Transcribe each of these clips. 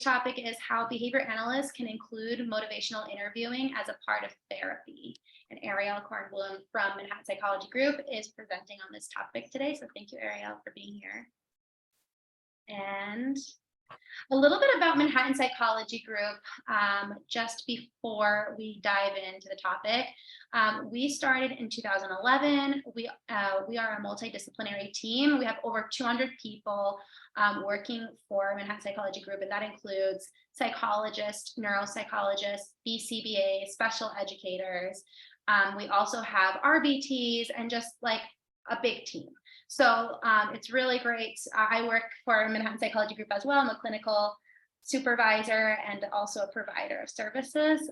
topic is how behavior analysts can include motivational interviewing as a part of therapy. And Ariel Kornblum from Manhattan Psychology Group is presenting on this topic today. So thank you, Ariel, for being here. And a little bit about Manhattan Psychology Group, just before we dive into the topic. We started in 2011. We are a multidisciplinary team. We have over 200 people working for Manhattan Psychology Group, and that includes psychologists, neuropsychologists, BCBA, special educators. We also have RBTs and just like a big team. So it's really great. I work for Manhattan Psychology Group as well. I'm a clinical supervisor and also a provider of services.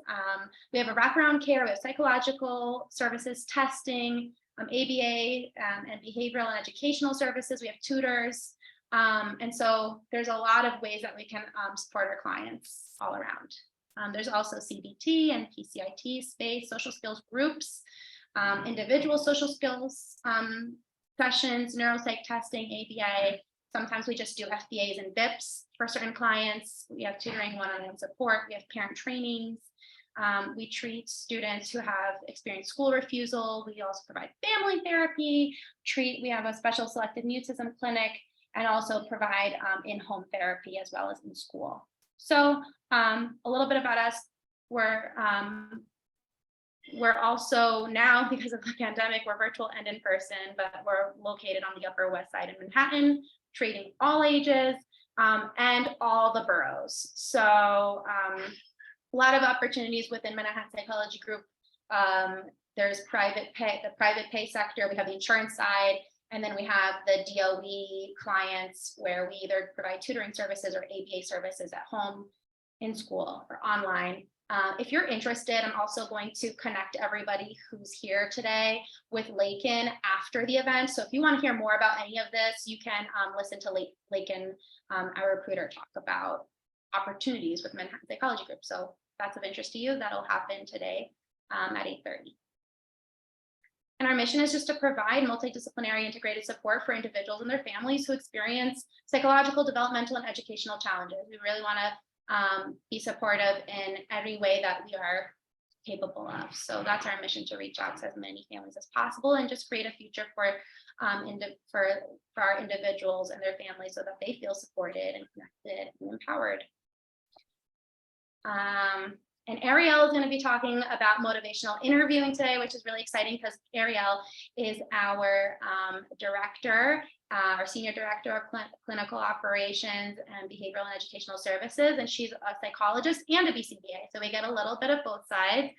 We have a wraparound care, we have psychological services, testing, ABA, and behavioral and educational services. We have tutors. And so there's a lot of ways that we can support our clients all around. There's also CBT and PCIT space, social skills groups, individual social skills sessions, neuropsych testing, ABA. Sometimes we just do FBAs and BIPs for certain clients. We have tutoring, one-on-one support. We have parent trainings. We treat students who have experienced school refusal. We also provide family therapy. We have a special selective mutism clinic, and also provide in-home therapy as well as in school. So a little bit about us. We're also now, because of the pandemic, we're virtual and in person, but we're located on the Upper West Side of Manhattan, treating all ages and all the boroughs. So a lot of opportunities within Manhattan Psychology Group. There's private pay, the private pay sector. We have the insurance side, and then we have the DOE clients where we either provide tutoring services or ABA services at home, in school, or online. If you're interested, I'm also going to connect everybody who's here today with Lakin after the event. So if you want to hear more about any of this, you can listen to Lakin, our recruiter, talk about opportunities with Manhattan Psychology Group. So if that's of interest to you, that'll happen today at 8:30. And our mission is just to provide multidisciplinary integrated support for individuals and their families who experience psychological, developmental, and educational challenges. We really want to be supportive in every way that we are capable of. So that's our mission, to reach out to as many families as possible and just create a future for our individuals and their families so that they feel supported and connected and empowered. And Ariel is going to be talking about motivational interviewing today, which is really exciting because Ariel is our director, our senior director of clinical operations and behavioral and educational services, and she's a psychologist and a BCBA, so we get a little bit of both sides.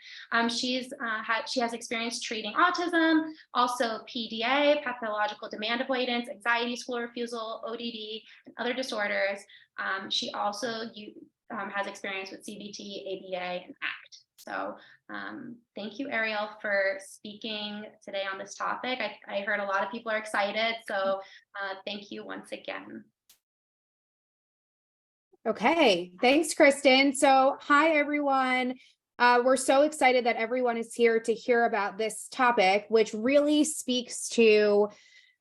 She has experience treating autism, also PDA, pathological demand avoidance, anxiety, school refusal, ODD, and other disorders. She also has experience with CBT, ABA, and ACT. So thank you, Ariel, for speaking today on this topic. I heard a lot of people are excited, so thank you once again. Okay, thanks, Kristen. So hi, everyone. We're so excited that everyone is here to hear about this topic, which really speaks to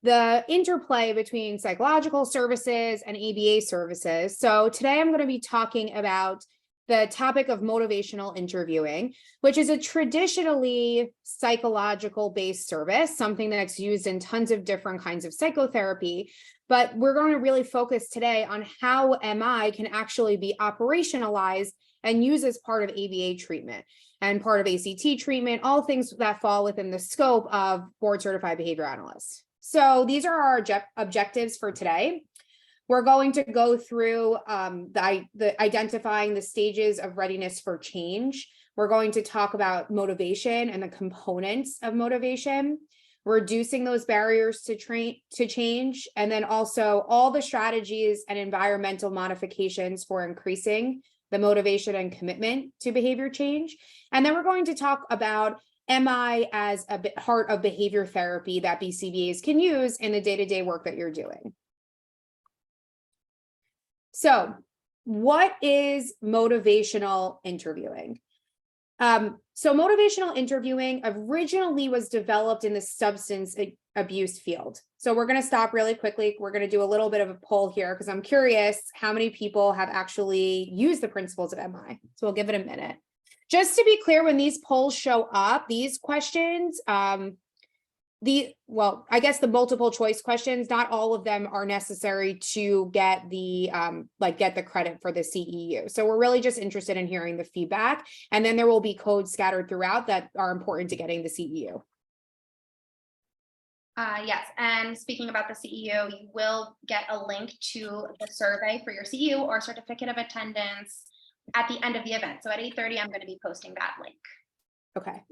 the interplay between psychological services and ABA services. So today I'm going to be talking about the topic of motivational interviewing, which is a traditionally psychological-based service, something that's used in tons of different kinds of psychotherapy. But we're going to really focus today on how MI can actually be operationalized and used as part of ABA treatment and part of ACT treatment, all things that fall within the scope of board-certified behavior analysts. So these are our objectives for today. We're going to go through the identifying the stages of readiness for change. We're going to talk about motivation and the components of motivation, reducing those barriers to change, and then also all the strategies and environmental modifications for increasing the motivation and commitment to behavior change. And then we're going to talk about MI as a part of behavior therapy that BCBAs can use in the day-to-day work that you're doing. So what is motivational interviewing? So motivational interviewing originally was developed in the substance abuse field. So we're going to stop really quickly. We're going to do a little bit of a poll here because I'm curious how many people have actually used the principles of MI. So we'll give it a minute. Just to be clear, when these polls show up, these questions, I guess the multiple choice questions, not all of them are necessary to get the get the credit for the CEU. So we're really just interested in hearing the feedback, and then there will be codes scattered throughout that are important to getting the CEU. Yes, and speaking about the CEU, you will get a link to the survey for your CEU or certificate of attendance at the end of the event. So at 8:30, I'm going to be posting that link. Okay.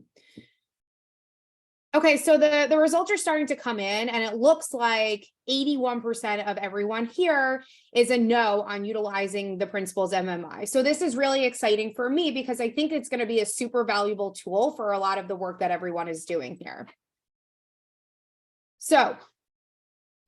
Okay, so the results are starting to come in, and it looks like 81% of everyone here is a no on utilizing the principles MMI. So this is really exciting for me because I think it's going to be a super valuable tool for a lot of the work that everyone is doing here. So,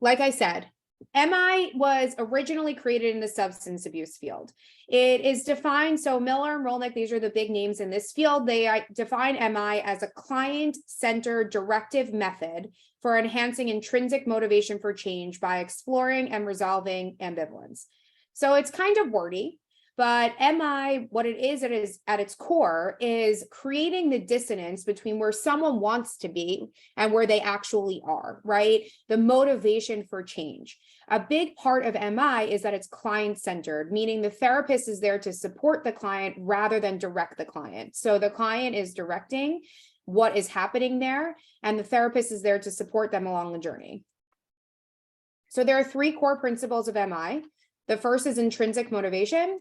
like I said, MI was originally created in the substance abuse field. It is defined, so Miller and Rolnick, these are the big names in this field. They define MI as a client-centered directive method for enhancing intrinsic motivation for change by exploring and resolving ambivalence. So it's kind of wordy, but MI, what it is at its core is creating the dissonance between where someone wants to be and where they actually are, right? The motivation for change. A big part of MI is that it's client-centered, meaning the therapist is there to support the client rather than direct the client. So the client is directing what is happening there, and the therapist is there to support them along the journey. So there are three core principles of MI. The first is intrinsic motivation.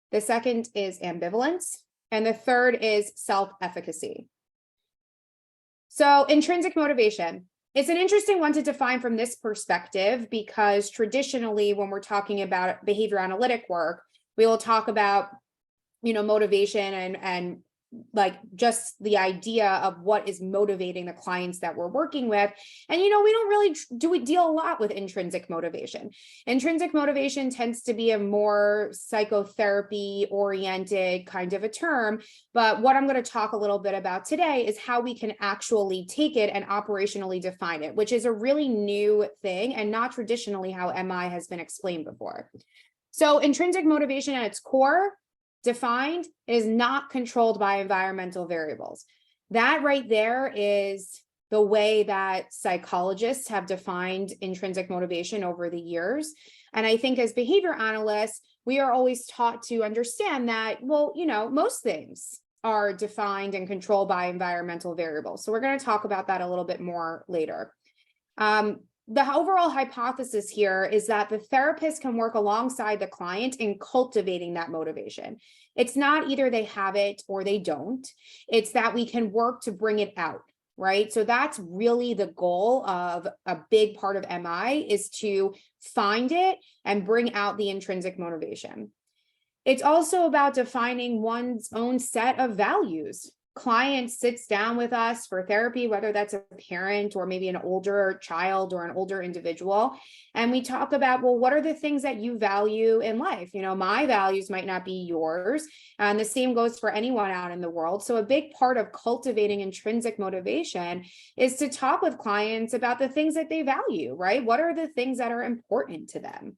The second is ambivalence, and the third is self-efficacy. So intrinsic motivation, it's an interesting one to define from this perspective because traditionally when we're talking about behavior analytic work, we will talk about, motivation and like just the idea of what is motivating the clients that we're working with. And, we don't really deal a lot with intrinsic motivation. Intrinsic motivation tends to be a more psychotherapy oriented kind of a term. But what I'm going to talk a little bit about today is how we can actually take it and operationally define it, which is a really new thing and not traditionally how MI has been explained before. So intrinsic motivation at its core, defined, is not controlled by environmental variables. That right there is the way that psychologists have defined intrinsic motivation over the years. And I think as behavior analysts, we are always taught to understand that, most things are defined and controlled by environmental variables. So we're going to talk about that a little bit more later. The overall hypothesis here is that the therapist can work alongside the client in cultivating that motivation. It's not either they have it or they don't. It's that we can work to bring it out, right? So that's really the goal of a big part of MI, is to find it and bring out the intrinsic motivation. It's also about defining one's own set of values. Client sits down with us for therapy, whether that's a parent or maybe an older child or an older individual. And we talk about, well, what are the things that you value in life? My values might not be yours. And the same goes for anyone out in the world. So a big part of cultivating intrinsic motivation is to talk with clients about the things that they value, right? What are the things that are important to them?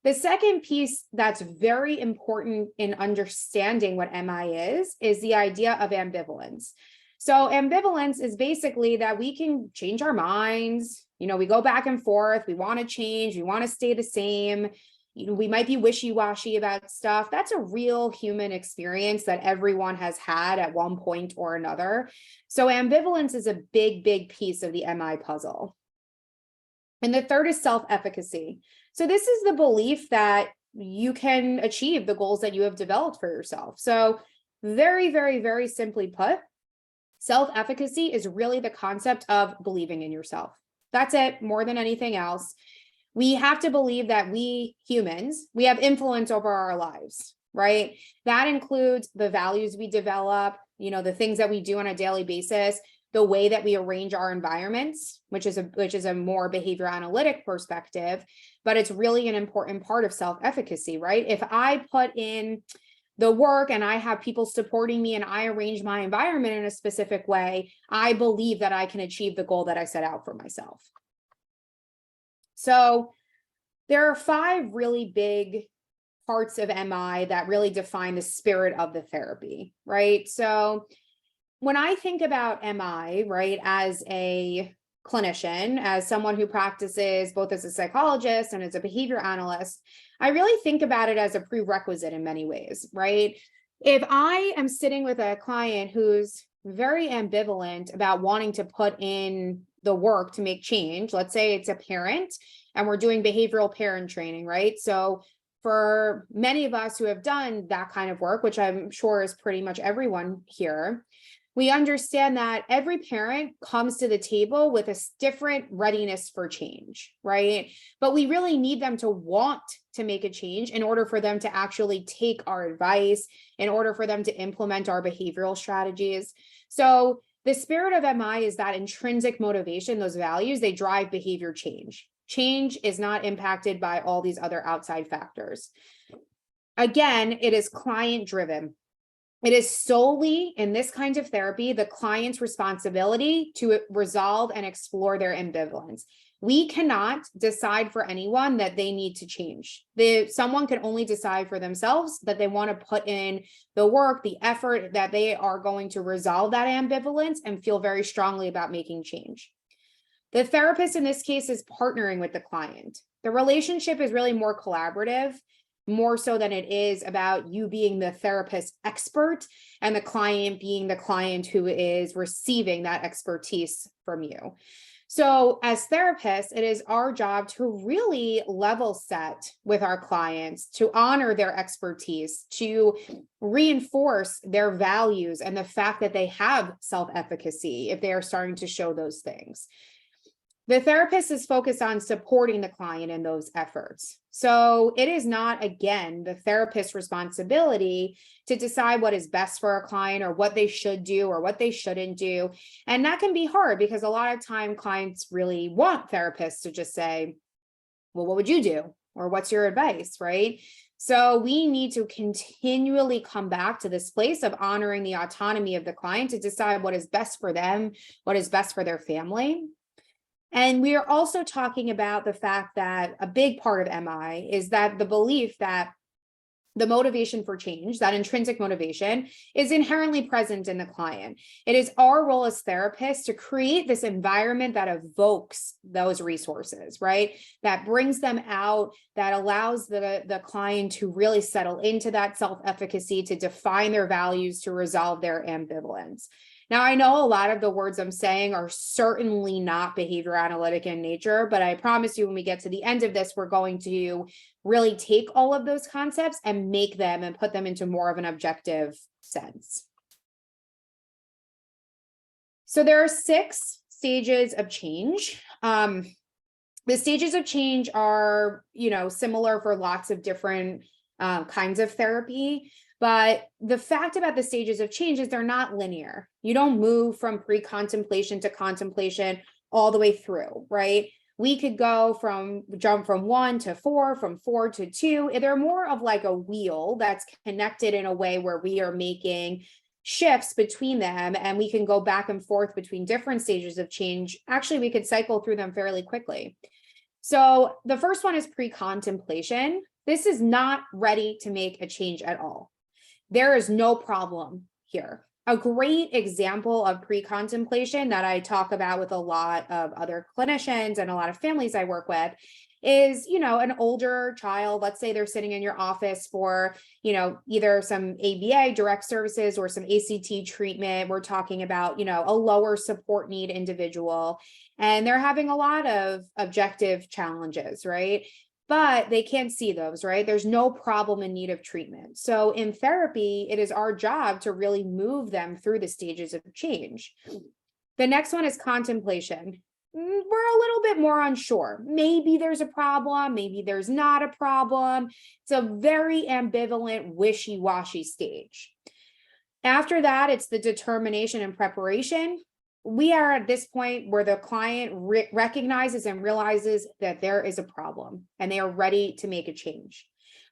The second piece that's very important in understanding what MI is the idea of ambivalence. So ambivalence is basically that we can change our minds. We go back and forth. We want to change. We want to stay the same. We might be wishy-washy about stuff. That's a real human experience that everyone has had at one point or another. So ambivalence is a big, big piece of the MI puzzle. And the third is self-efficacy. So this is the belief that you can achieve the goals that you have developed for yourself. So very, very, very simply put, self-efficacy is really the concept of believing in yourself. That's it, more than anything else. We have to believe that we humans, we have influence over our lives, right? That includes the values we develop, the things that we do on a daily basis, the way that we arrange our environments, which is a more behavior analytic perspective, but it's really an important part of self-efficacy, right? If I put in the work and I have people supporting me and I arrange my environment in a specific way, I believe that I can achieve the goal that I set out for myself. So there are 5 really big parts of MI that really define the spirit of the therapy, right? So when I think about MI, right, as a clinician, as someone who practices both as a psychologist and as a behavior analyst, I really think about it as a prerequisite in many ways, right? If I am sitting with a client who's very ambivalent about wanting to put in the work to make change, let's say it's a parent and we're doing behavioral parent training, right? So for many of us who have done that kind of work, which I'm sure is pretty much everyone here, we understand that every parent comes to the table with a different readiness for change, right? But we really need them to want to make a change in order for them to actually take our advice, in order for them to implement our behavioral strategies. So the spirit of MI is that intrinsic motivation, those values, they drive behavior change. Change is not impacted by all these other outside factors. Again, it is client driven. It is solely in this kind of therapy, the client's responsibility to resolve and explore their ambivalence. We cannot decide for anyone that they need to change. Someone can only decide for themselves that they want to put in the work, the effort, that they are going to resolve that ambivalence and feel very strongly about making change. The therapist in this case is partnering with the client. The relationship is really more collaborative, more so than it is about you being the therapist expert and the client being the client who is receiving that expertise from you. So as therapists, it is our job to really level set with our clients, to honor their expertise, to reinforce their values and the fact that they have self-efficacy if they are starting to show those things. The therapist is focused on supporting the client in those efforts. So it is not, again, the therapist's responsibility to decide what is best for a client or what they should do or what they shouldn't do. And that can be hard because a lot of time clients really want therapists to just say, well, what would you do? Or what's your advice, right? So we need to continually come back to this place of honoring the autonomy of the client to decide what is best for them, what is best for their family. And we are also talking about the fact that a big part of MI is that the belief that the motivation for change, that intrinsic motivation, is inherently present in the client. It is our role as therapists to create this environment that evokes those resources, right? That brings them out, that allows the client to really settle into that self-efficacy, to define their values, to resolve their ambivalence. Now, I know a lot of the words I'm saying are certainly not behavior analytic in nature, but I promise you when we get to the end of this, we're going to really take all of those concepts and make them and put them into more of an objective sense. So there are 6 stages of change. The stages of change are, similar for lots of different kinds of therapy. But the fact about the stages of change is they're not linear. You don't move from pre-contemplation to contemplation all the way through, right? We could jump from 1 to 4, from 4 to 2. They're more of like a wheel that's connected in a way where we are making shifts between them and we can go back and forth between different stages of change. Actually, we could cycle through them fairly quickly. So the first one is pre-contemplation. This is not ready to make a change at all. There is no problem here. A great example of pre-contemplation that I talk about with a lot of other clinicians and a lot of families I work with is, an older child, let's say they're sitting in your office for, either some ABA direct services or some ACT treatment. We're talking about, a lower support need individual, and they're having a lot of objective challenges, right? But they can't see those, right? There's no problem in need of treatment. So in therapy, it is our job to really move them through the stages of change. The next one is contemplation. We're a little bit more unsure. Maybe there's a problem, maybe there's not a problem. It's a very ambivalent, wishy-washy stage. After that, it's the determination and preparation. We are at this point where the client recognizes and realizes that there is a problem and they are ready to make a change.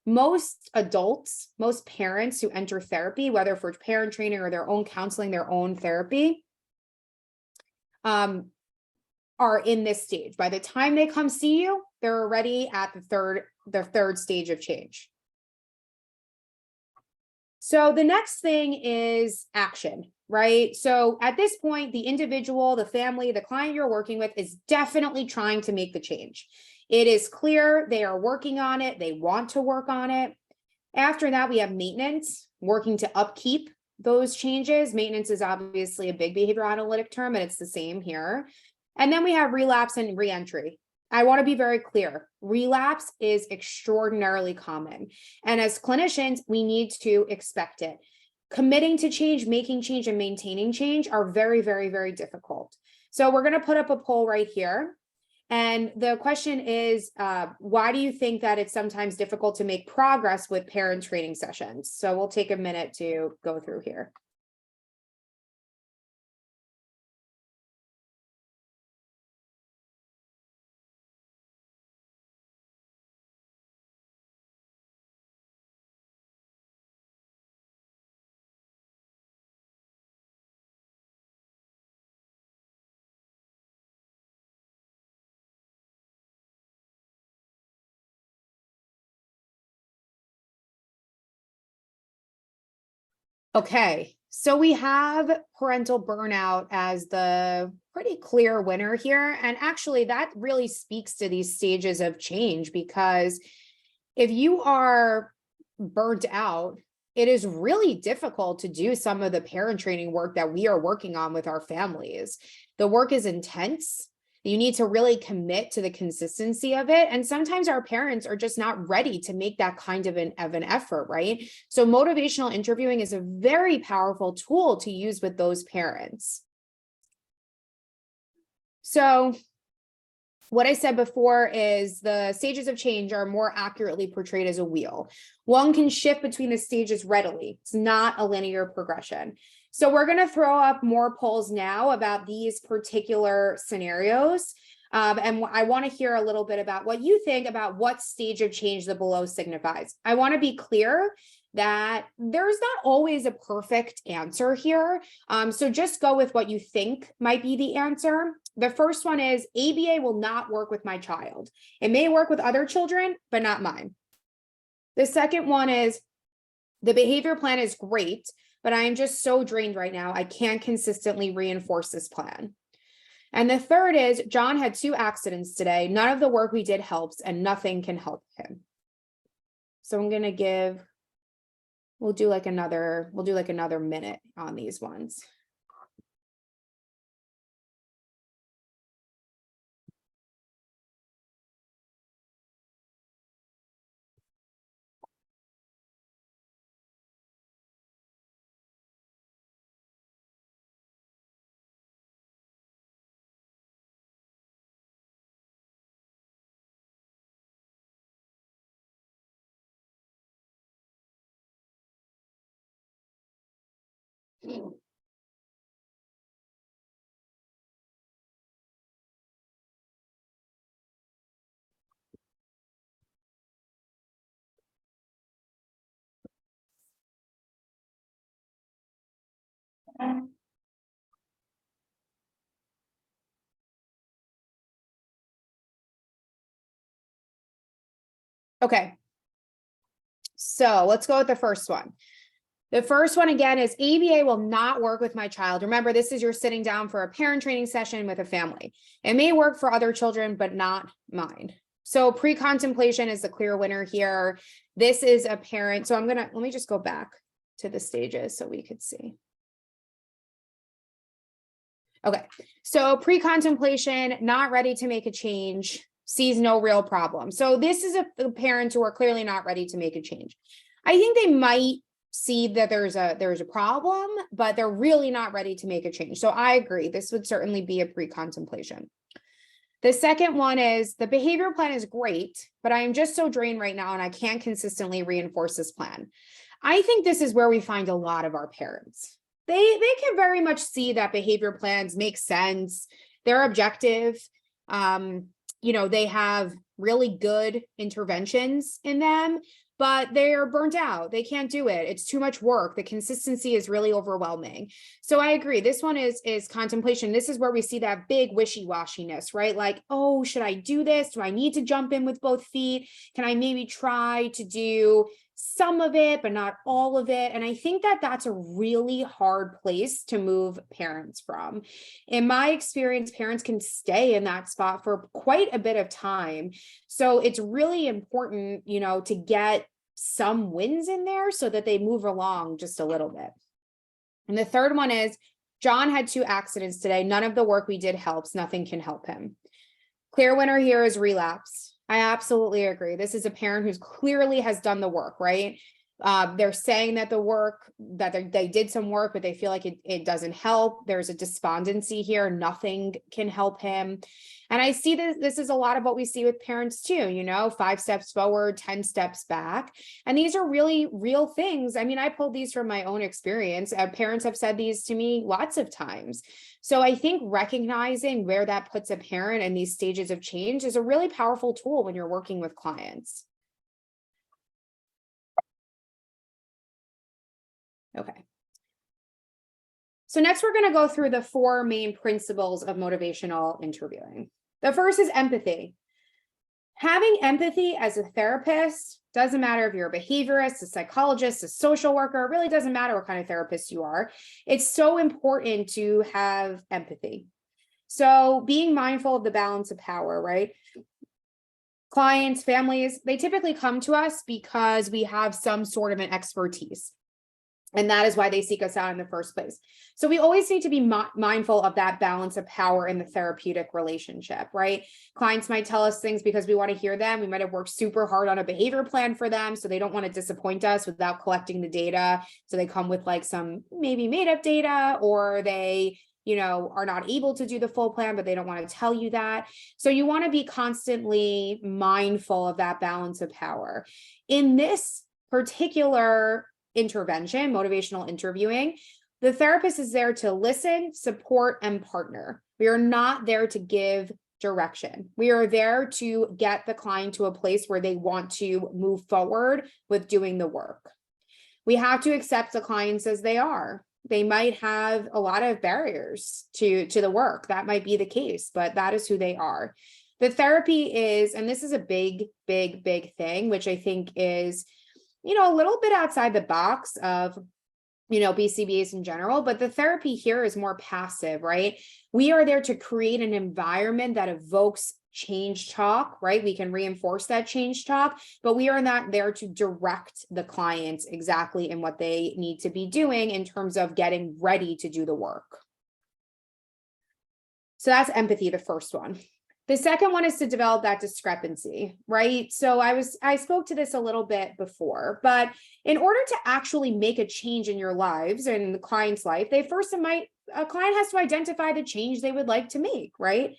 most adults, most parents who enter therapy, whether for parent training or their own counseling, their own therapy, are in this stage. By the time they come see you, they're already at the third stage of change. So the next thing is action, right? So at this point, the individual, the family, the client you're working with is definitely trying to make the change. It is clear they are working on it. They want to work on it. After that, we have maintenance, working to upkeep those changes. Maintenance is obviously a big behavioral analytic term, and it's the same here. And then we have relapse and reentry. I want to be very clear. Relapse is extraordinarily common. And as clinicians, we need to expect it. Committing to change, making change, and maintaining change are very, very, very difficult. So we're going to put up a poll right here. And the question is, why do you think that it's sometimes difficult to make progress with parent training sessions? So we'll take a minute to go through here. Okay, so we have parental burnout as the pretty clear winner here. And actually, that really speaks to these stages of change, because if you are burnt out, it is really difficult to do some of the parent training work that we are working on with our families. The work is intense. You need to really commit to the consistency of it. And sometimes our parents are just not ready to make that kind of an effort, right? So motivational interviewing is a very powerful tool to use with those parents. So what I said before is the stages of change are more accurately portrayed as a wheel. One can shift between the stages readily. It's not a linear progression. So we're going to throw up more polls now about these particular scenarios. And I want to hear a little bit about what you think about what stage of change the below signifies. I want to be clear that there's not always a perfect answer here. So just go with what you think might be the answer. The first one is ABA will not work with my child. It may work with other children, but not mine. The second one is the behavior plan is great, but I am just so drained right now. I can't consistently reinforce this plan. And the third is John had 2 accidents today. None of the work we did helps, and nothing can help him. So I'm going to we'll do like another minute on these ones. Okay. So let's go with the first one. The first one again is ABA will not work with my child. Remember, this is you're sitting down for a parent training session with a family. It may work for other children, but not mine. So pre-contemplation is the clear winner here. This is a parent. So let me just go back to the stages so we could see. Okay, so pre-contemplation, not ready to make a change, sees no real problem. So this is a parent who are clearly not ready to make a change. I think they might see that there's a problem, but they're really not ready to make a change. So I agree, this would certainly be a pre-contemplation. The second one is the behavior plan is great, but I am just so drained right now and I can't consistently reinforce this plan. I think this is where we find a lot of our parents. They can very much see that behavior plans make sense. They're objective. They have really good interventions in them, but they're burnt out. They can't do it. It's too much work. The consistency is really overwhelming. So I agree. This one is contemplation. This is where we see that big wishy-washiness, right? Like, oh, should I do this? Do I need to jump in with both feet? Can I maybe try to do some of it, but not all of it? And I think that that's a really hard place to move parents from. In my experience, parents can stay in that spot for quite a bit of time. So it's really important, to get some wins in there so that they move along just a little bit. And the third one is, John had 2 accidents today. None of the work we did helps. Nothing can help him. Clear winner here is relapse. I absolutely agree. This is a parent who's clearly has done the work, right? They're saying that they did some work, but they feel like it doesn't help. There's a despondency here. Nothing can help him. And I see this is a lot of what we see with parents too, 5 steps forward, 10 steps back. And these are really real things. I mean, I pulled these from my own experience. Parents have said these to me lots of times. So I think recognizing where that puts a parent in these stages of change is a really powerful tool when you're working with clients. Okay. So next we're going to go through the 4 main principles of motivational interviewing. The first is empathy. Having empathy as a therapist, doesn't matter if you're a behaviorist, a psychologist, a social worker, it really doesn't matter what kind of therapist you are. It's so important to have empathy. So being mindful of the balance of power, right? Clients, families, they typically come to us because we have some sort of an expertise. And that is why they seek us out in the first place. So we always need to be mindful of that balance of power in the therapeutic relationship, right? Clients might tell us things because we want to hear them. We might have worked super hard on a behavior plan for them, so they don't want to disappoint us without collecting the data. So they come with like some maybe made up data, or they are not able to do the full plan, but they don't want to tell you that. So you want to be constantly mindful of that balance of power. In this particular intervention, motivational interviewing, the therapist is there to listen, support, and partner. We are not there to give direction. We are there to get the client to a place where they want to move forward with doing the work. We have to accept the clients as they are. They might have a lot of barriers to the work. That might be the case, but that is who they are. The therapy is, and this is a big thing, which I think is a little bit outside the box of, BCBAs in general, but the therapy here is more passive, right? We are there to create an environment that evokes change talk, right? We can reinforce that change talk, but we are not there to direct the clients exactly in what they need to be doing in terms of getting ready to do the work. So that's empathy, the first one. The second one is to develop that discrepancy, right? So I spoke to this a little bit before, but in order to actually make a change in your lives and the client's life, a client has to identify the change they would like to make, right?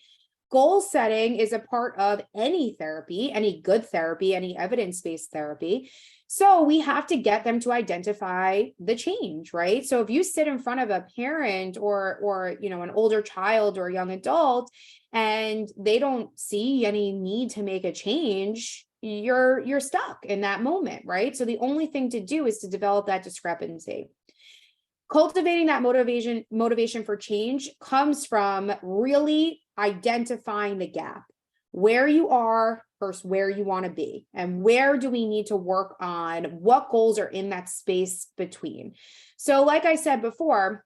Goal setting is a part of any therapy, any good therapy, any evidence-based therapy. So we have to get them to identify the change, right? So if you sit in front of a parent or an older child or a young adult and they don't see any need to make a change, you're stuck in that moment, right? So the only thing to do is to develop that discrepancy. Cultivating that motivation for change comes from really identifying the gap, where you are versus where you want to be, and where do we need to work on, what goals are in that space between. So like I said before,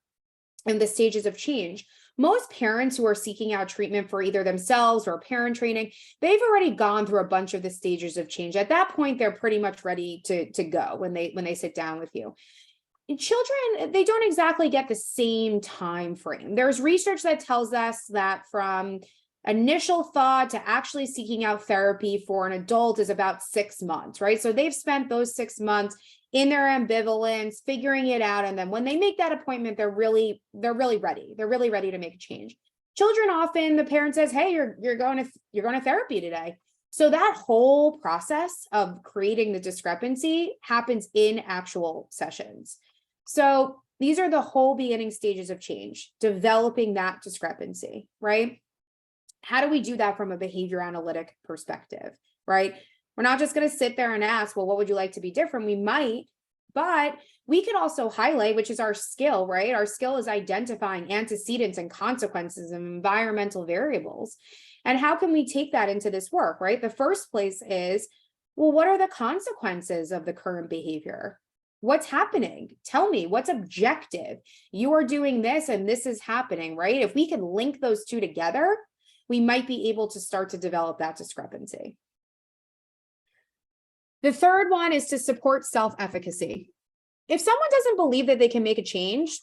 in the stages of change, most parents who are seeking out treatment for either themselves or parent training, they've already gone through a bunch of the stages of change. At that point, they're pretty much ready to go when they sit down with you. Children, they don't exactly get the same time frame. There's research that tells us that from initial thought to actually seeking out therapy for an adult is about 6 months, right? So they've spent those 6 months in their ambivalence, figuring it out. And then when they make that appointment, they're really ready. They're really ready to make a change. Children, often the parent says, hey, you're going to therapy today. So that whole process of creating the discrepancy happens in actual sessions. So these are the whole beginning stages of change, developing that discrepancy, right? How do we do that from a behavior analytic perspective, right? We're not just going to sit there and ask, well, what would you like to be different? We might, but we could also highlight, which is our skill, right? Our skill is identifying antecedents and consequences of environmental variables. And how can we take that into this work, right? The first place is, well, what are the consequences of the current behavior? What's happening? Tell me what's objective. You are doing this and this is happening, right? If we can link those two together, we might be able to start to develop that discrepancy. The third one is to support self-efficacy. If someone doesn't believe that they can make a change,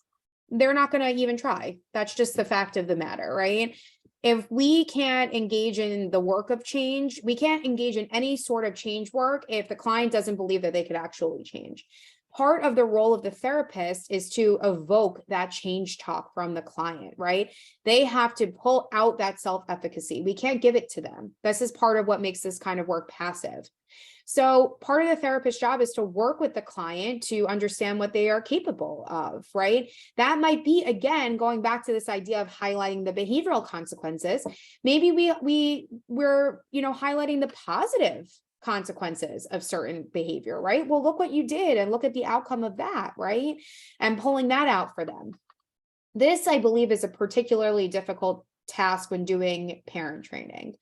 they're not going to even try. That's just the fact of the matter, right? If we can't engage in the work of change, we can't engage in any sort of change work if the client doesn't believe that they could actually change. Part of the role of the therapist is to evoke that change talk from the client, right? They have to pull out that self-efficacy. We can't give it to them. This is part of what makes this kind of work passive. So part of the therapist's job is to work with the client to understand what they are capable of, right? That might be, again, going back to this idea of highlighting the behavioral consequences. Maybe we're highlighting the positive consequences of certain behavior, right? Well, look what you did and look at the outcome of that, right? And pulling that out for them. This, I believe, is a particularly difficult task when doing parent training,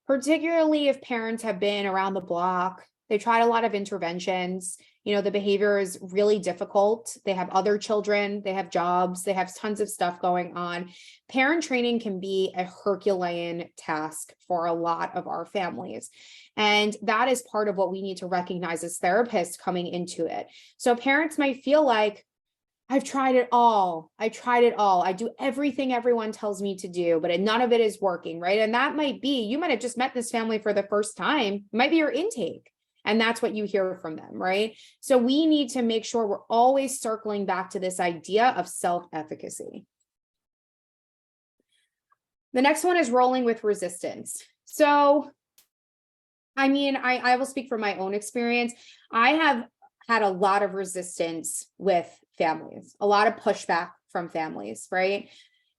particularly if parents have been around the block. They tried a lot of interventions. The behavior is really difficult. They have other children, they have jobs, they have tons of stuff going on. Parent training can be a Herculean task for a lot of our families. And that is part of what we need to recognize as therapists coming into it. So parents might feel like, I've tried it all. I do everything everyone tells me to do, but none of it is working, right? And that might be, you might have just met this family for the first time. It might be your intake. And that's what you hear from them, right? So we need to make sure we're always circling back to this idea of self-efficacy. The next one is rolling with resistance. So, I will speak from my own experience. I have had a lot of resistance with families, a lot of pushback from families, right?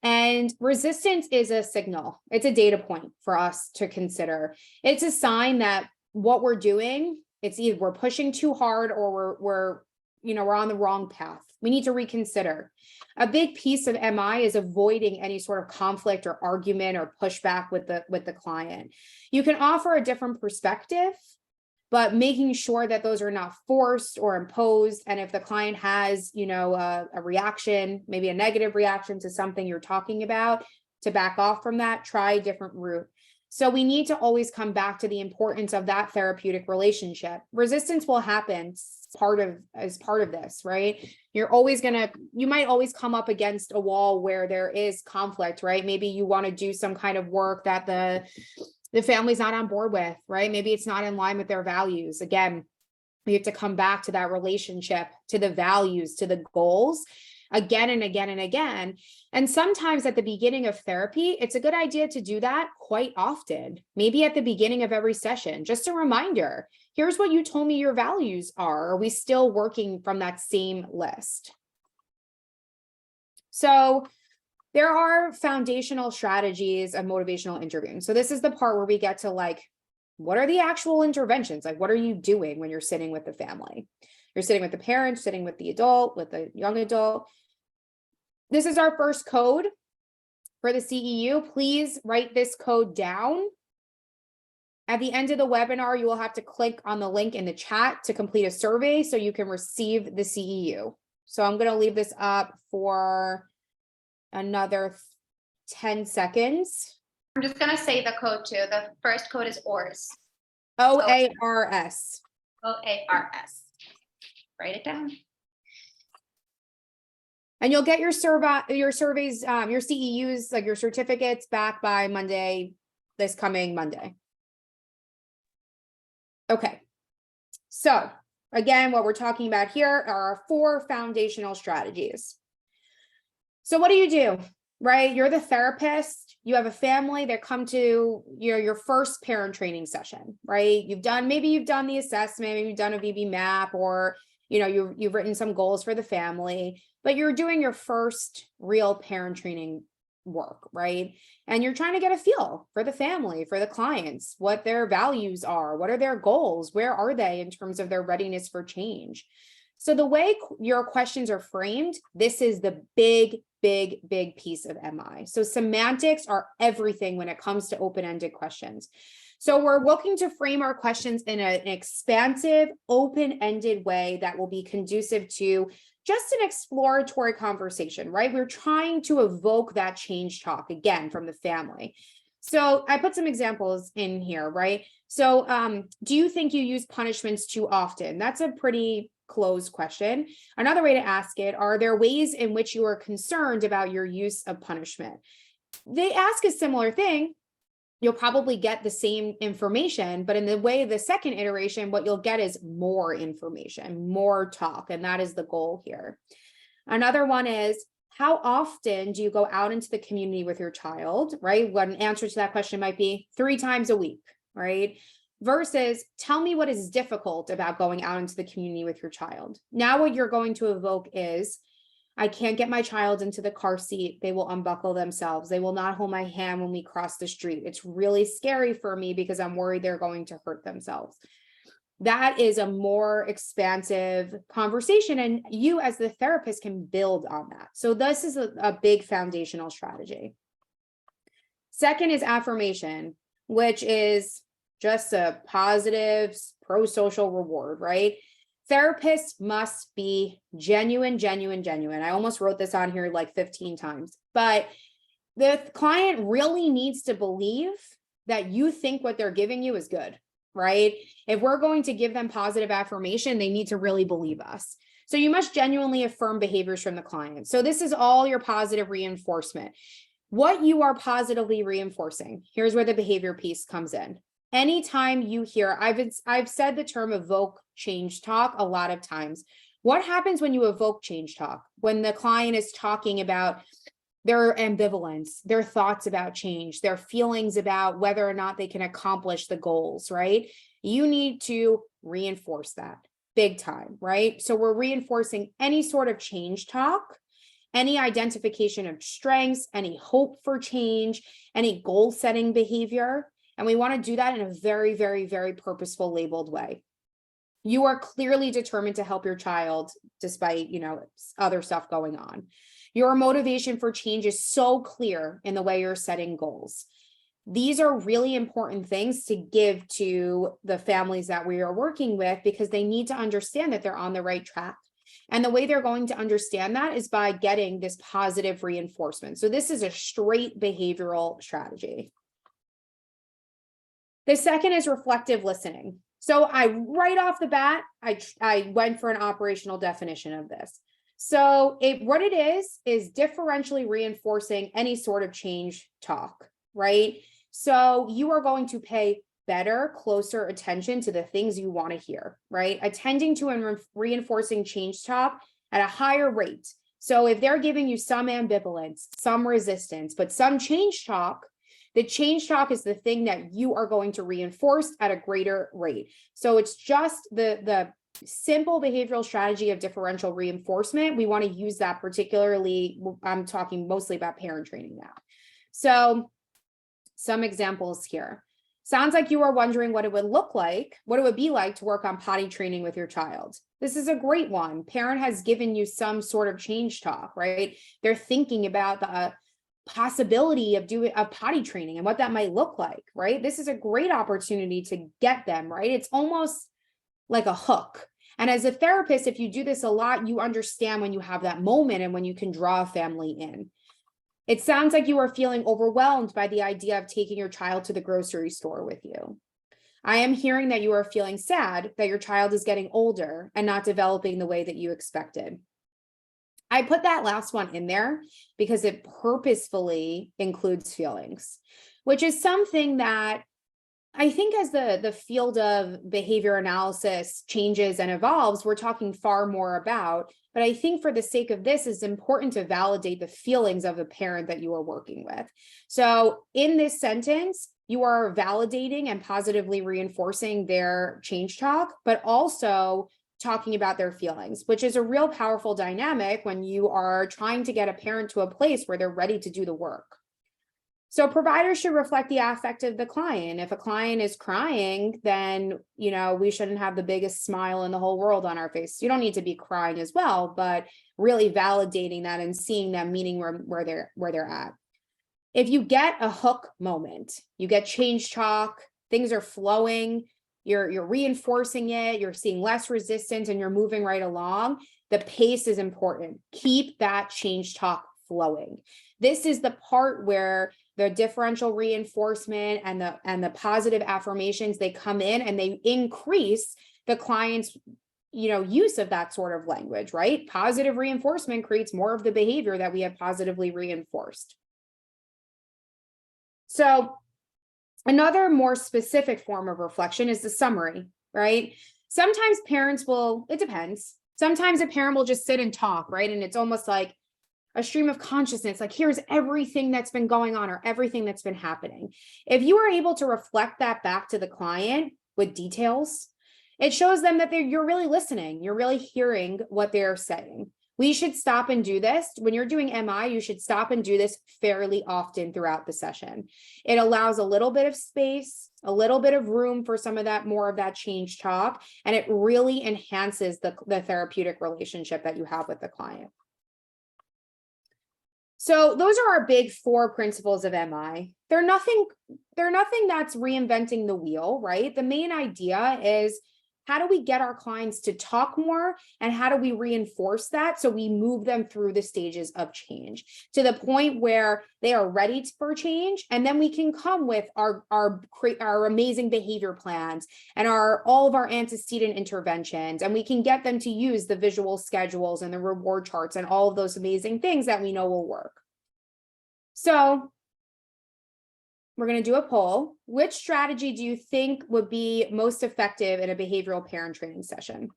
And resistance is a signal. It's a data point for us to consider. It's a sign that what we're doing, it's either we're pushing too hard or we're on the wrong path. We need to reconsider. A big piece of MI is avoiding any sort of conflict or argument or pushback with the client. You can offer a different perspective, but making sure that those are not forced or imposed. And if the client has, a reaction, maybe a negative reaction to something you're talking about, to back off from that, try a different route. So we need to always come back to the importance of that therapeutic relationship. Resistance will happen as part of this, right? You might always come up against a wall where there is conflict, right? Maybe you want to do some kind of work that the family's not on board with, right? Maybe it's not in line with their values. Again, we have to come back to that relationship, to the values, to the goals again and again and again. And sometimes at the beginning of therapy, it's a good idea to do that quite often, maybe at the beginning of every session, just a reminder, here's what you told me your values are. Are we still working from that same list? So there are foundational strategies of motivational interviewing. So this is the part where we get to what are the actual interventions? What are you doing when you're sitting with the family? You're sitting with the parent, sitting with the adult, with the young adult. This is our first code for the CEU. Please write this code down. At the end of the webinar, you will have to click on the link in the chat to complete a survey so you can receive the CEU. So I'm going to leave this up for another 10 seconds. I'm just going to say the code too. The first code is OARS. OARS. OARS. Write it down. And you'll get your surveys, your CEUs, your certificates back by Monday, this coming Monday. Okay. So again, what we're talking about here are our 4 foundational strategies. So what do? Right? You're the therapist, you have a family that come to your first parent training session, right? Maybe you've done the assessment, maybe you've done a VB map, or you've written some goals for the family, but you're doing your first real parent training work, right? And you're trying to get a feel for the family, for the clients, what their values are, what are their goals, where are they in terms of their readiness for change. So the way your questions are framed, this is the big piece of MI. So semantics are everything when it comes to open-ended questions. So we're looking to frame our questions in an expansive, open-ended way that will be conducive to just an exploratory conversation, right? We're trying to evoke that change talk again from the family. So I put some examples in here, right? So do you think you use punishments too often? That's a pretty closed question. Another way to ask it, are there ways in which you are concerned about your use of punishment? They ask a similar thing. You'll probably get the same information, but in the way the second iteration, what you'll get is more information, more talk, and that is the goal here. Another one is, how often do you go out into the community with your child, right? One answer to that question might be 3 times a week, right? Versus, tell me what is difficult about going out into the community with your child. Now what you're going to evoke is, I can't get my child into the car seat. They will unbuckle themselves. They will not hold my hand when we cross the street. It's really scary for me because I'm worried they're going to hurt themselves. That is a more expansive conversation, and you as the therapist can build on that. So this is a big foundational strategy. Second is affirmation, which is just a positive pro-social reward, right? Therapists must be genuine. I almost wrote this on here like 15 times, but the client really needs to believe that you think what they're giving you is good, right? If we're going to give them positive affirmation, they need to really believe us. So you must genuinely affirm behaviors from the client. So this is all your positive reinforcement. What you are positively reinforcing, here's where the behavior piece comes in. Anytime you hear, I've said the term evoke change talk a lot of times. What happens when you evoke change talk? When the client is talking about their ambivalence, their thoughts about change, their feelings about whether or not they can accomplish the goals, right? You need to reinforce that big time, right? So we're reinforcing any sort of change talk, any identification of strengths, any hope for change, any goal setting behavior. And we want to do that in a very purposeful, labeled way. You are clearly determined to help your child despite, other stuff going on. Your motivation for change is so clear in the way you're setting goals. These are really important things to give to the families that we are working with because they need to understand that they're on the right track. And the way they're going to understand that is by getting this positive reinforcement. So this is a straight behavioral strategy. The second is reflective listening. So right off the bat, I went for an operational definition of this. So what it is differentially reinforcing any sort of change talk, right? So you are going to pay better, closer attention to the things you want to hear, right? Attending to and reinforcing change talk at a higher rate. So if they're giving you some ambivalence, some resistance, but some change talk, the change talk is the thing that you are going to reinforce at a greater rate. So it's just the simple behavioral strategy of differential reinforcement. We want to use that particularly. I'm talking mostly about parent training now. So some examples here. Sounds like you are wondering what it would look like, what it would be like to work on potty training with your child. This is a great one. Parent has given you some sort of change talk, right? They're thinking about the possibility of doing a potty training and what that might look like, right? This is a great opportunity to get them, right? It's almost like a hook. And as a therapist, if you do this a lot, you understand when you have that moment and when you can draw a family in. It sounds like you are feeling overwhelmed by the idea of taking your child to the grocery store with you. I am hearing that you are feeling sad that your child is getting older and not developing the way that you expected. I put that last one in there because it purposefully includes feelings, which is something that I think as the field of behavior analysis changes and evolves, we're talking far more about. But I think for the sake of this, it's important to validate the feelings of the parent that you are working with. So in this sentence, you are validating and positively reinforcing their change talk, but also talking about their feelings, which is a real powerful dynamic when you are trying to get a parent to a place where they're ready to do the work. So providers should reflect the affect of the client. If a client is crying, then, we shouldn't have the biggest smile in the whole world on our face. You don't need to be crying as well, but really validating that and seeing them, meaning where they're at. If you get a hook moment, you get change talk, things are flowing, you're reinforcing it, you're seeing less resistance, and you're moving right along, the pace is important. Keep that change talk flowing. This is the part where the differential reinforcement and the positive affirmations, they come in and they increase the client's use of that sort of language, right? Positive reinforcement creates more of the behavior that we have positively reinforced. So another more specific form of reflection is the summary, right? Sometimes parents will, it depends. Sometimes a parent will just sit and talk, right? And it's almost like a stream of consciousness, like here's everything that's been going on or everything that's been happening. If you are able to reflect that back to the client with details, it shows them that you're really listening. You're really hearing what they're saying. We should stop and do this. When you're doing MI, you should stop and do this fairly often throughout the session. It allows a little bit of space, a little bit of room for some of that, more of that change talk, and it really enhances the therapeutic relationship that you have with the client. So those are our big 4 principles of MI. They're nothing that's reinventing the wheel, right? The main idea is, how do we get our clients to talk more, and how do we reinforce that so we move them through the stages of change to the point where they are ready for change, and then we can come with our amazing behavior plans and all of our antecedent interventions, and we can get them to use the visual schedules and the reward charts and all of those amazing things that we know will work. So we're going to do a poll. Which strategy do you think would be most effective in a behavioral parent training session?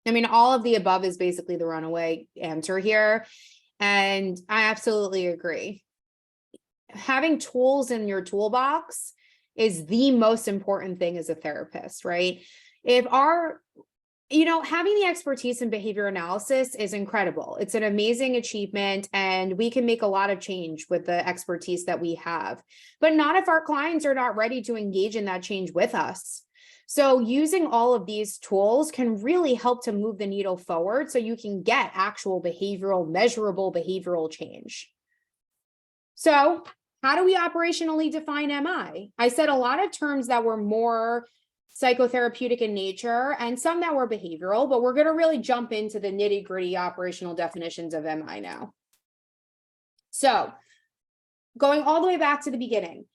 I mean, all of the above is basically the runaway answer here. And I absolutely agree. Having tools in your toolbox is the most important thing as a therapist, right? Having the expertise in behavior analysis is incredible. It's an amazing achievement, and we can make a lot of change with the expertise that we have, but not if our clients are not ready to engage in that change with us. So using all of these tools can really help to move the needle forward so you can get actual measurable behavioral change. So how do we operationally define MI? I said a lot of terms that were more psychotherapeutic in nature and some that were behavioral, but we're going to really jump into the nitty-gritty operational definitions of MI now. So going all the way back to the beginning,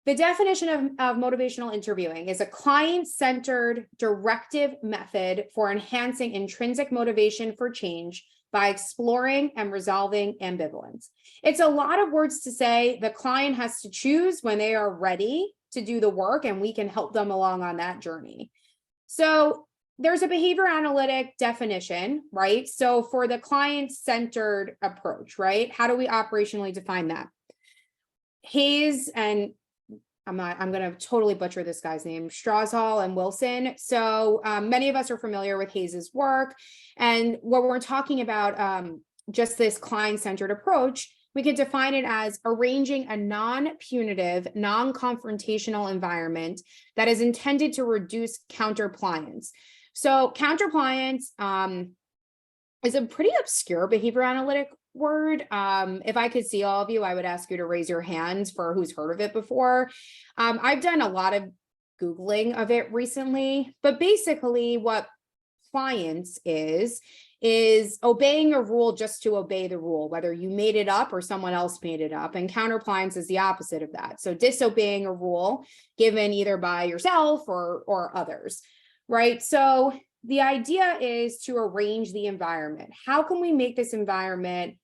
the definition of motivational interviewing is a client-centered directive method for enhancing intrinsic motivation for change by exploring and resolving ambivalence. It's a lot of words to say. The client has to choose when they are ready to do the work, and we can help them along on that journey. So there's a behavior analytic definition, right? So for the client-centered approach, right? How do we operationally define that? Hayes and I'm going to totally butcher this guy's name, Strazhal and Wilson. So many of us are familiar with Hayes's work. And when we're talking about just this client-centered approach, we could define it as arranging a non-punitive, non-confrontational environment that is intended to reduce counterpliance. So counterpliance is a pretty obscure behavior analytic word. If I could see all of you, I would ask you to raise your hands for who's heard of it before. I've done a lot of Googling of it recently, but basically what clients is obeying a rule just to obey the rule, whether you made it up or someone else made it up. And counterpliance is the opposite of that. So disobeying a rule given either by yourself or others, right? So the idea is to arrange the environment. How can we make this environment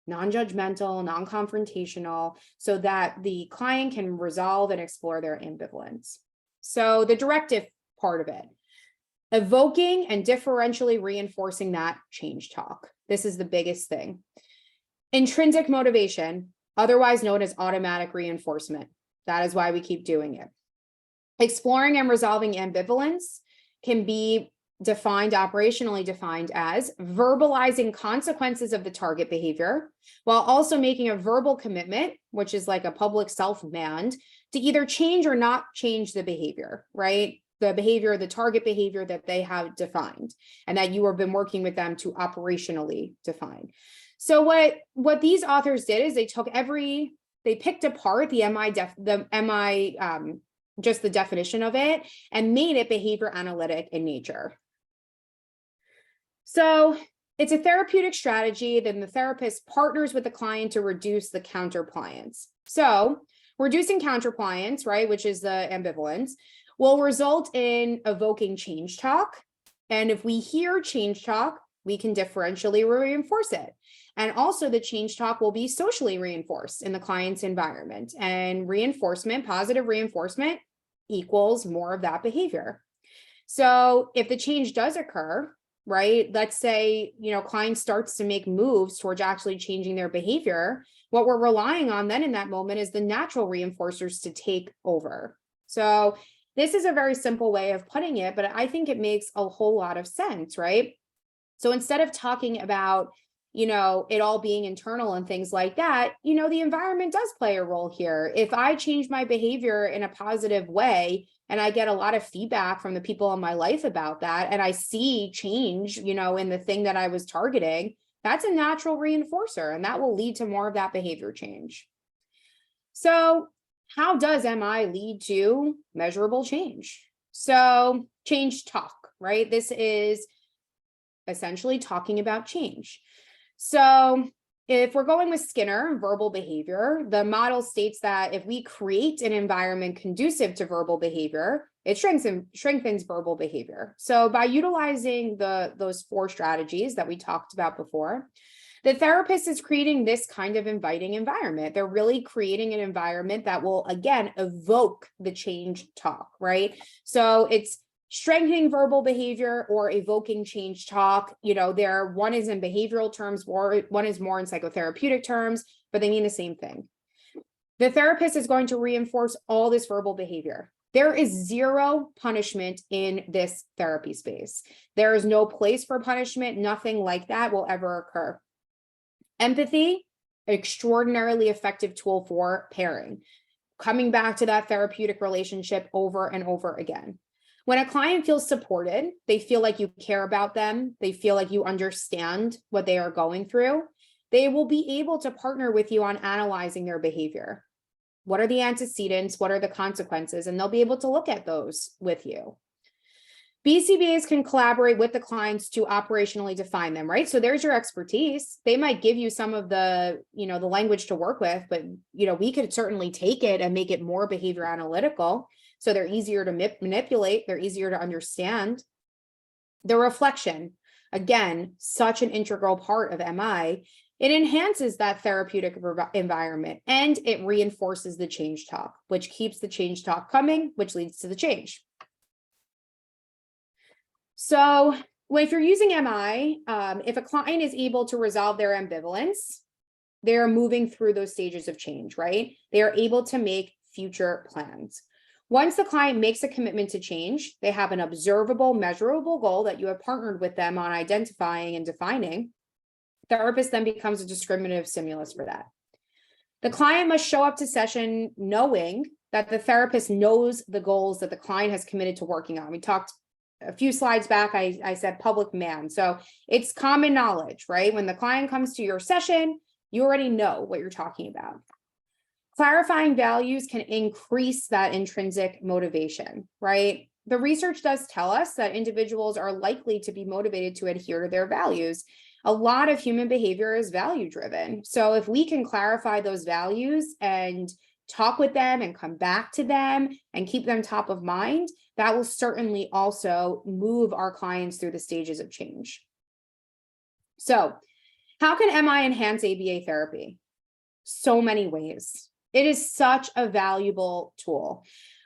non-judgmental, non-confrontational, so that the client can resolve and explore their ambivalence? So the directive part of it. Evoking and differentially reinforcing that change talk. This is the biggest thing. Intrinsic motivation, otherwise known as automatic reinforcement. That is why we keep doing it. Exploring and resolving ambivalence can be operationally defined as verbalizing consequences of the target behavior while also making a verbal commitment, which is like a public self-demand, to either change or not change the behavior, right? The behavior, the target behavior that they have defined and that you have been working with them to operationally define. So what these authors did is they picked apart just the definition of it and made it behavior analytic in nature. So it's a therapeutic strategy. Then the therapist partners with the client to reduce the counterpliance. So reducing counterpliance, right, which is the ambivalence, will result in evoking change talk. And if we hear change talk, we can differentially reinforce it. And also the change talk will be socially reinforced in the client's environment. And reinforcement, positive reinforcement, equals more of that behavior. So if the change does occur, right, let's say, client starts to make moves towards actually changing their behavior, what we're relying on then in that moment is the natural reinforcers to take over. So this is a very simple way of putting it, but I think it makes a whole lot of sense, right? So instead of talking about, it all being internal and things like that, the environment does play a role here. If I change my behavior in a positive way and I get a lot of feedback from the people in my life about that, and I see change, in the thing that I was targeting, that's a natural reinforcer, and that will lead to more of that behavior change. So how does MI lead to measurable change? So change talk, right? This is essentially talking about change. So if we're going with Skinner, verbal behavior, the model states that if we create an environment conducive to verbal behavior, it strengthens verbal behavior. So by utilizing those 4 strategies that we talked about before, the therapist is creating this kind of inviting environment. They're really creating an environment that will, again, evoke the change talk, right? So it's strengthening verbal behavior or evoking change talk. One is in behavioral terms, or one is more in psychotherapeutic terms, but they mean the same thing. The therapist is going to reinforce all this verbal behavior. There is zero punishment in this therapy space. There is no place for punishment. Nothing like that will ever occur. Empathy, extraordinarily effective tool for pairing. Coming back to that therapeutic relationship over and over again. When a client feels supported, they feel like you care about them, they feel like you understand what they are going through, they will be able to partner with you on analyzing their behavior. What are the antecedents? What are the consequences? And they'll be able to look at those with you. BCBAs can collaborate with the clients to operationally define them, right? So there's your expertise. They might give you some of the, the language to work with, but, we could certainly take it and make it more behavior analytical. So they're easier to manipulate. They're easier to understand. The reflection, again, such an integral part of MI. It enhances that therapeutic environment and it reinforces the change talk, which keeps the change talk coming, which leads to the change. So if you're using MI, if a client is able to resolve their ambivalence, they're moving through those stages of change, right? They are able to make future plans. Once the client makes a commitment to change, they have an observable, measurable goal that you have partnered with them on identifying and defining. Therapist then becomes a discriminative stimulus for that. The client must show up to session knowing that the therapist knows the goals that the client has committed to working on. We talked a few slides back, I said public man. So it's common knowledge, right? When the client comes to your session, you already know what you're talking about. Clarifying values can increase that intrinsic motivation, right? The research does tell us that individuals are likely to be motivated to adhere to their values. A lot of human behavior is value driven. So if we can clarify those values and talk with them and come back to them and keep them top of mind, that will certainly also move our clients through the stages of change. So how can MI enhance ABA therapy? So many ways. It is such a valuable tool.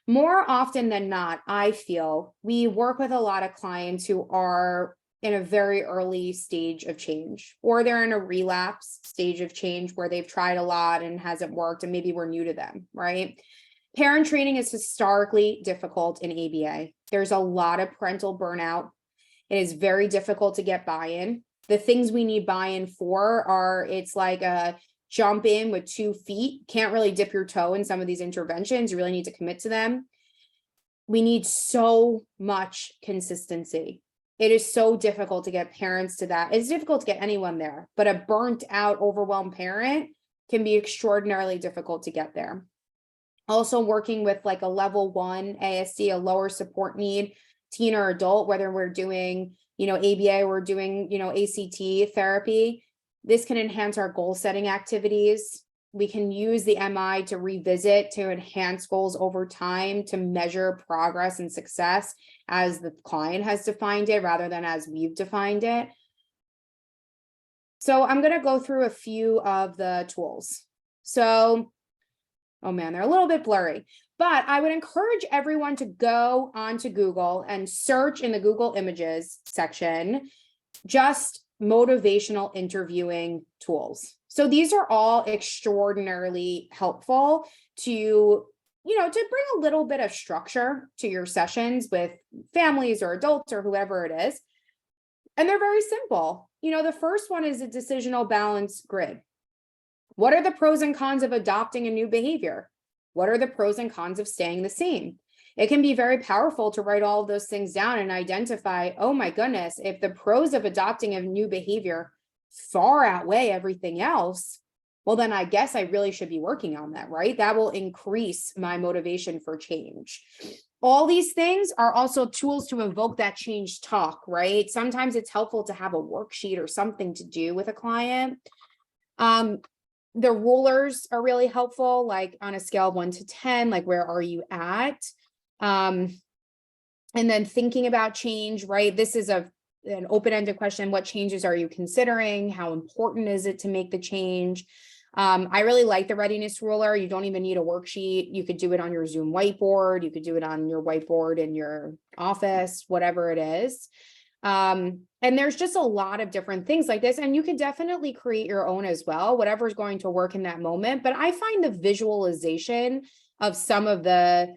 More often than not, I feel we work with a lot of clients who are in a very early stage of change, or they're in a relapse stage of change where they've tried a lot and hasn't worked, and maybe we're new to them, right? Parent training is historically difficult in ABA. There's a lot of parental burnout. It is very difficult to get buy-in. The things we need buy-in for are, it's like a jump in with 2 feet. Can't really dip your toe in some of these interventions. You really need to commit to them. We need so much consistency. It is so difficult to get parents to that. It's difficult to get anyone there, but a burnt out, overwhelmed parent can be extraordinarily difficult to get there. Also working with like a level 1 ASD, a lower support need teen or adult, whether we're doing, ABA, we're doing, ACT therapy. This can enhance our goal setting activities. We can use the MI to revisit, to enhance goals over time, to measure progress and success as the client has defined it rather than as we've defined it. So I'm going to go through a few of the tools. So, oh man, they're a little bit blurry, but I would encourage everyone to go onto Google and search in the Google Images section, just motivational interviewing tools. So these are all extraordinarily helpful to bring a little bit of structure to your sessions with families or adults or whoever it is. And they're very simple. The first one is a decisional balance grid. What are the pros and cons of adopting a new behavior? What are the pros and cons of staying the same? It can be very powerful to write all of those things down and identify, oh my goodness, if the pros of adopting a new behavior far outweigh everything else, well, then I guess I really should be working on that, right? That will increase my motivation for change. All these things are also tools to evoke that change talk, right? Sometimes it's helpful to have a worksheet or something to do with a client. The rulers are really helpful, like on a scale of 1 to 10, like where are you at? And then thinking about change, right? This is an open-ended question. What changes are you considering? How important is it to make the change? I really like the readiness ruler. You don't even need a worksheet. You could do it on your Zoom whiteboard. You could do it on your whiteboard in your office, whatever it is. And there's just a lot of different things like this, and you could definitely create your own as well, whatever's going to work in that moment. But I find the visualization of some of the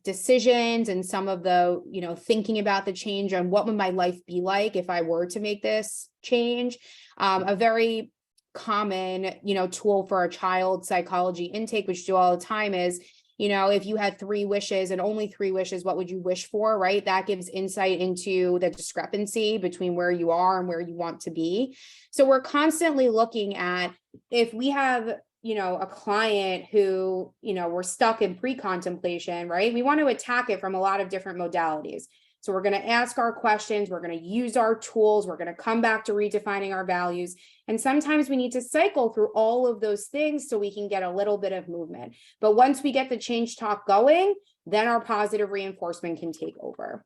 decisions and some of the, thinking about the change and what would my life be like if I were to make this change, a very common, tool for a child psychology intake, which do all the time is, if you had 3 wishes and only 3 wishes, what would you wish for, right? That gives insight into the discrepancy between where you are and where you want to be. So we're constantly looking at, if we have, a client who, we're stuck in pre-contemplation, right? We want to attack it from a lot of different modalities. So we're going to ask our questions, we're going to use our tools, we're going to come back to redefining our values. And sometimes we need to cycle through all of those things so we can get a little bit of movement. But once we get the change talk going, then our positive reinforcement can take over.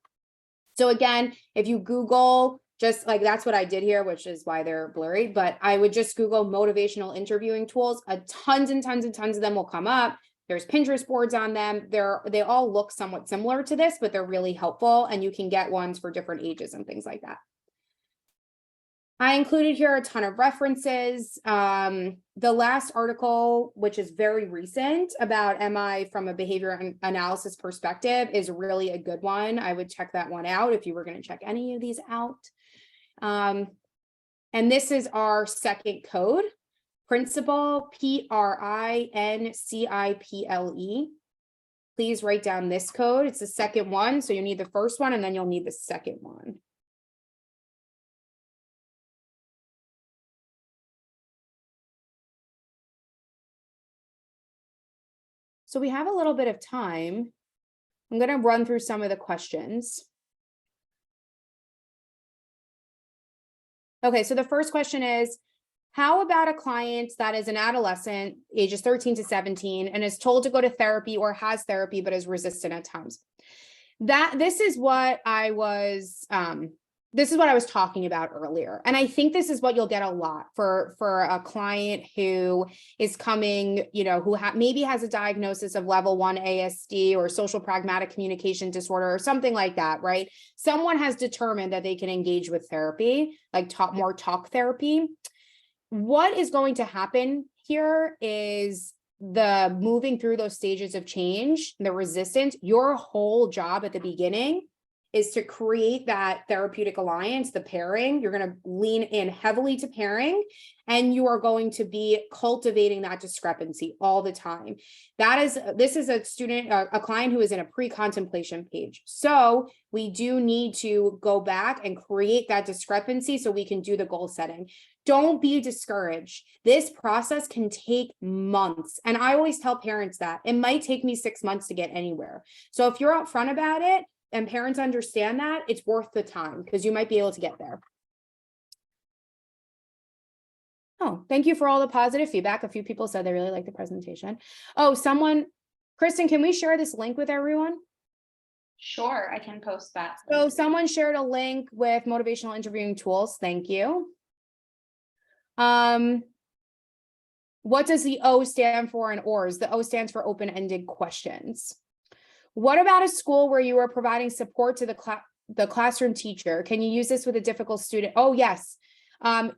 So again, if you Google, just like that's what I did here, which is why they're blurry, but I would just Google motivational interviewing tools. Tons and tons and tons of them will come up. There's Pinterest boards on them. They all look somewhat similar to this, but they're really helpful, and you can get ones for different ages and things like that. I included here a ton of references. The last article, which is very recent, about MI from a behavior analysis perspective is really a good one. I would check that one out if you were going to check any of these out. And this is our second code. Principle, PRINCIPLE. Please write down this code. It's the second one. So you need the first one and then you'll need the second one. So we have a little bit of time. I'm going to run through some of the questions. Okay, so the first question is, how about a client that is an adolescent, ages 13 to 17, and is told to go to therapy or has therapy, but is resistant at times? This is what I was this is what I was talking about earlier. And I think this is what you'll get a lot for a client who is coming, who maybe has a diagnosis of level 1 ASD or social pragmatic communication disorder or something like that, right? Someone has determined that they can engage with therapy, like more talk therapy. What is going to happen here is the moving through those stages of change, the resistance. Your whole job at the beginning is to create that therapeutic alliance, the pairing. You're going to lean in heavily to pairing, and you are going to be cultivating that discrepancy all the time. This is a client who is in a pre-contemplation page. So we do need to go back and create that discrepancy so we can do the goal setting. Don't be discouraged. This process can take months. And I always tell parents that it might take me 6 months to get anywhere. So if you're upfront about it and parents understand that, it's worth the time because you might be able to get there. Oh, thank you for all the positive feedback. A few people said they really liked the presentation. Oh, Kristen, can we share this link with everyone? Sure, I can post that. So someone shared a link with motivational interviewing tools. Thank you. What does the O stand for in ORS? The O stands for open-ended questions. What about a school where you are providing support to the classroom teacher? Can you use this with a difficult student? Oh, yes.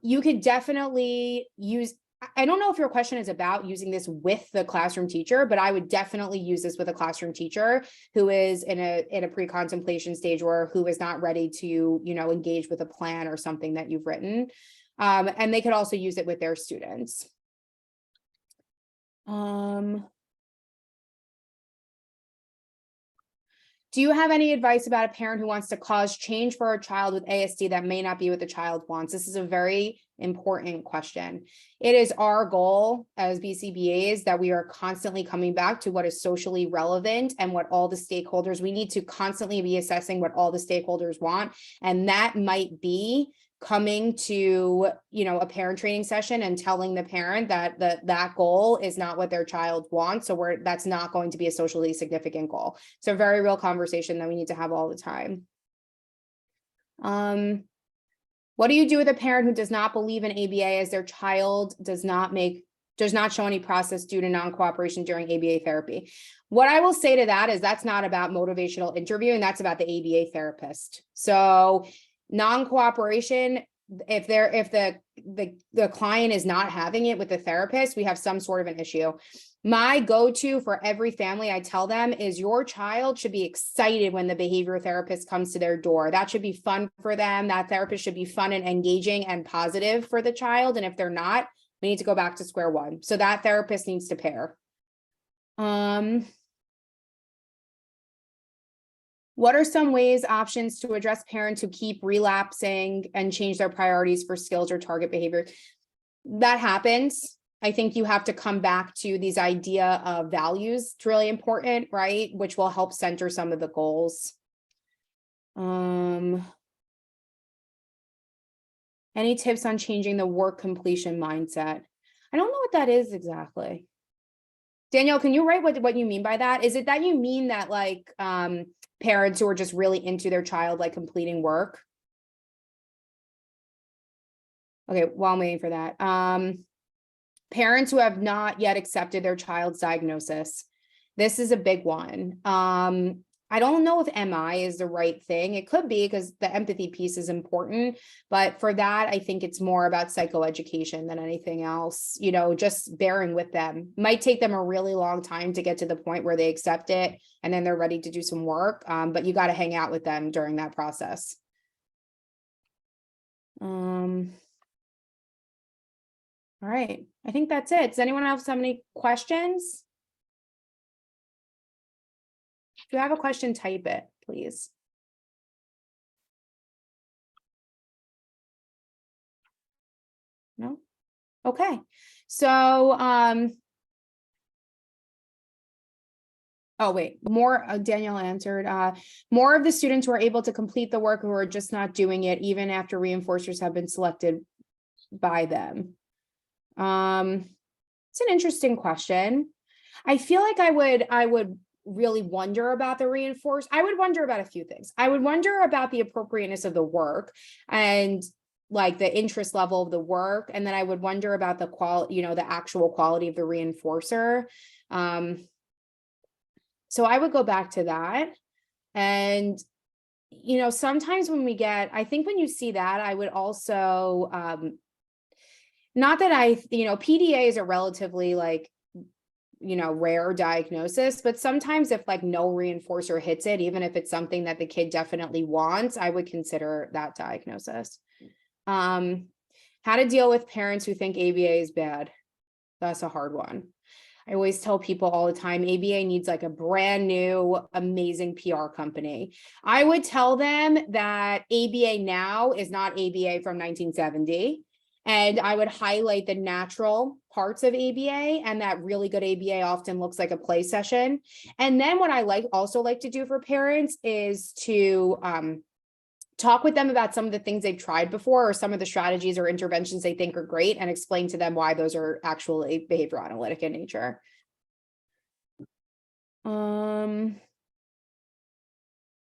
You could definitely use, I don't know if your question is about using this with the classroom teacher, but I would definitely use this with a classroom teacher who is in a pre-contemplation stage or who is not ready to, engage with a plan or something that you've written. And they could also use it with their students. Do you have any advice about a parent who wants to cause change for a child with ASD that may not be what the child wants? This is a very important question. It is our goal as BCBAs that we are constantly coming back to what is socially relevant and what all the stakeholders, we need to constantly be assessing what all the stakeholders want. And that might be coming to, a parent training session and telling the parent that that goal is not what their child wants. So that's not going to be a socially significant goal. So a very real conversation that we need to have all the time. What do you do with a parent who does not believe in ABA as their child does not show any process due to non-cooperation during ABA therapy? What I will say to that is that's not about motivational interviewing. That's about the ABA therapist. So non-cooperation, if the client is not having it with the therapist, we have some sort of an issue. My go-to for every family, I tell them, is your child should be excited when the behavior therapist comes to their door. That should be fun for them. That therapist should be fun and engaging and positive for the child. And if they're not, we need to go back to square one. So that therapist needs to pair. What are some options to address parents who keep relapsing and change their priorities for skills or target behavior? That happens. I think you have to come back to these idea of values. It's really important, right? Which will help center some of the goals. Any tips on changing the work completion mindset? I don't know what that is exactly. Danielle, can you write what you mean by that? Is it that you mean that parents who are just really into their child, completing work? Okay, while I'm waiting for that. Parents who have not yet accepted their child's diagnosis. This is a big one. I don't know if MI is the right thing. It could be because the empathy piece is important, but for that, I think it's more about psychoeducation than anything else. Just bearing with them. Might take them a really long time to get to the point where they accept it and then they're ready to do some work, but you got to hang out with them during that process. All right, I think that's it. Does anyone else have any questions? If you have a question, type it, please. No? Okay. So, oh, wait, more, Danielle answered, more of the students who are able to complete the work who are just not doing it, even after reinforcers have been selected by them. It's an interesting question. I feel like I would really wonder about the I would wonder about a few things. I would wonder about the appropriateness of the work and like the interest level of the work. And then I would wonder about the quality, the actual quality of the reinforcer. So I would go back to that. And, sometimes when I think when you see that, I would also, not that PDA is a relatively rare diagnosis, but sometimes if like no reinforcer hits it, even if it's something that the kid definitely wants, I would consider that diagnosis. How to deal with parents who think ABA is bad. That's a hard one. I always tell people all the time, ABA needs like a brand new, amazing PR company. I would tell them that ABA now is not ABA from 1970. And I would highlight the natural parts of ABA, and that really good ABA often looks like a play session. And then what I also like to do for parents is to talk with them about some of the things they've tried before, or some of the strategies or interventions they think are great, and explain to them why those are actually behavioral analytic in nature.